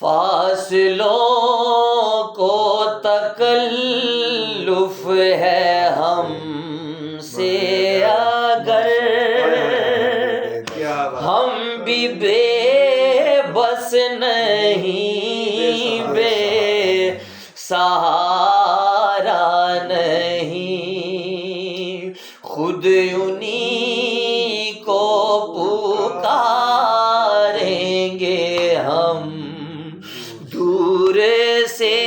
فاصلوں کو تکلف ہے ہم سے اگر، ہم بھی بے بس نہیں، بے سہارا نہیں، خود انہی کو پکاریں گے ہم دور سے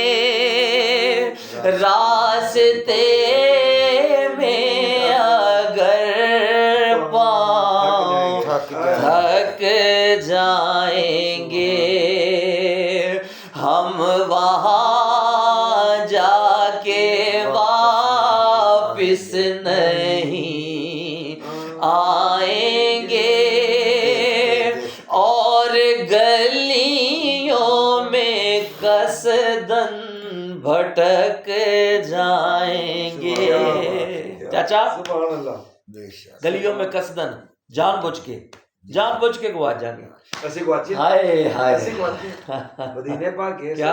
راستے میں اگر پاؤں تھک جائیں گے، ہم وہاں جا کے واپس نہیں آئیں گے، اور گلیوں میں قصداً بھٹک جائیں گے۔ چاچا گلیوں میں قصداً جان بوجھ کے گواچ جائیں گے۔ ہائے ہائے کیا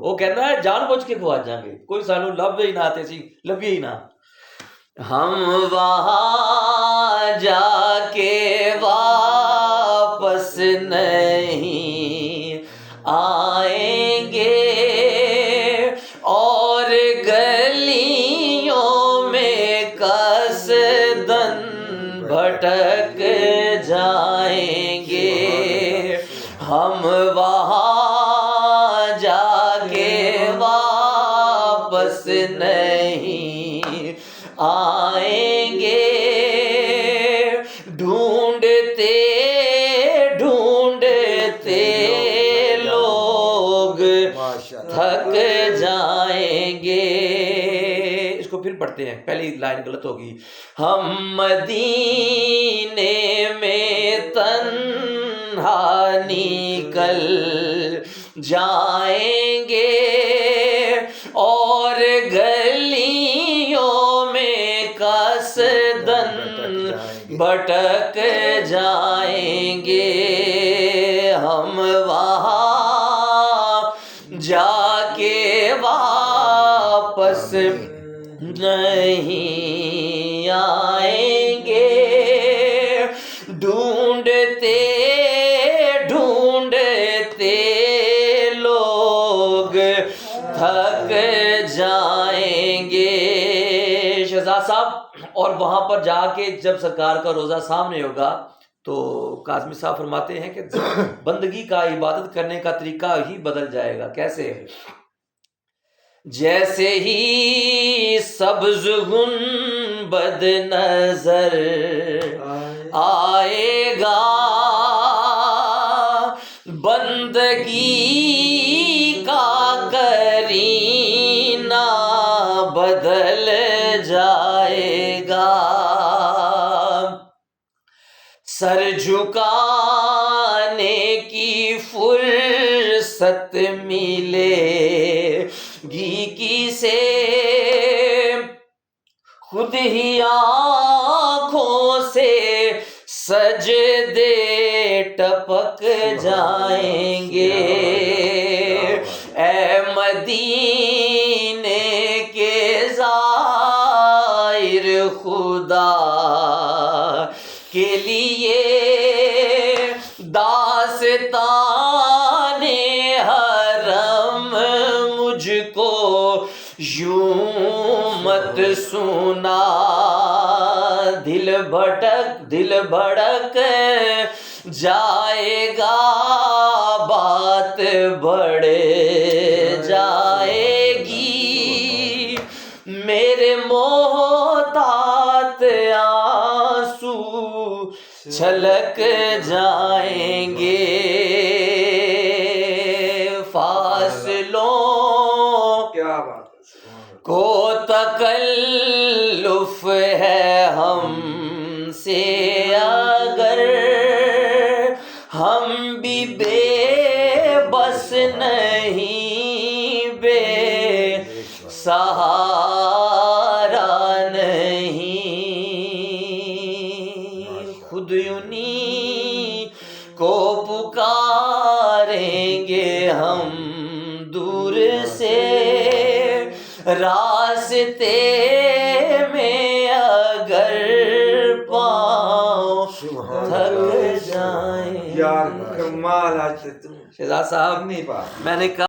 وہ کہنا ہے جان بوجھ کے گواچ جائیں گے، کوئی سانو لب ہی نہ آتے سی لبھی ہی نہ، ہم وہاں جا کے واپس نہیں آئیں گے، اور گلیوں میں قصداً بھٹک جائیں گے، ہم وہاں جا کے واپس نہیں آئیں گے، ڈھونڈتے ڈھونڈتے لوگ تھک جائیں گے۔ اس کو پھر پڑھتے ہیں، پہلی لائن غلط ہوگی۔ ہم مدینے میں تنہا نکل جائیں گے، اور گلیوں میں قصداً بھٹک جائیں گے، ہم وہاں جا کے واپس نہیں آئیں گے، ڈھونڈتے ڈھونڈتے لوگ تھک جائیں گے۔ شہزاد صاحب، اور وہاں پر جا کے جب سرکار کا روزہ سامنے ہوگا تو کاظمی صاحب فرماتے ہیں کہ بندگی کا، عبادت کرنے کا طریقہ ہی بدل جائے گا۔ کیسے؟ جیسے ہی سبز گنبد نظر آئے گا، بندگی کا کرینہ بدل جائے گا، سر جھکانے کی فرصت ملے گی کسے، خود ہی آنکھوں سے سجدے ٹپک جائیں گے، اے مدینے کے زائر خدا کے لیے داستان حرم مجھ کو یوں مت سنا، دل بھڑک جائے گا، بات بڑھ جائے گی، میرے محتاط آنسو چھلک جائیں گے، فاصلوں کو تکلف ہے ہم سے اگر، ہم بھی بے بس نہیں، بے سہارا نہیں، خود انہی کو پکاریں گے ہم دور سے راستے میں اگر پاؤں تھک جائیں. یار کمال. آج شہزاد صاحب نہیں پا میں نے کہا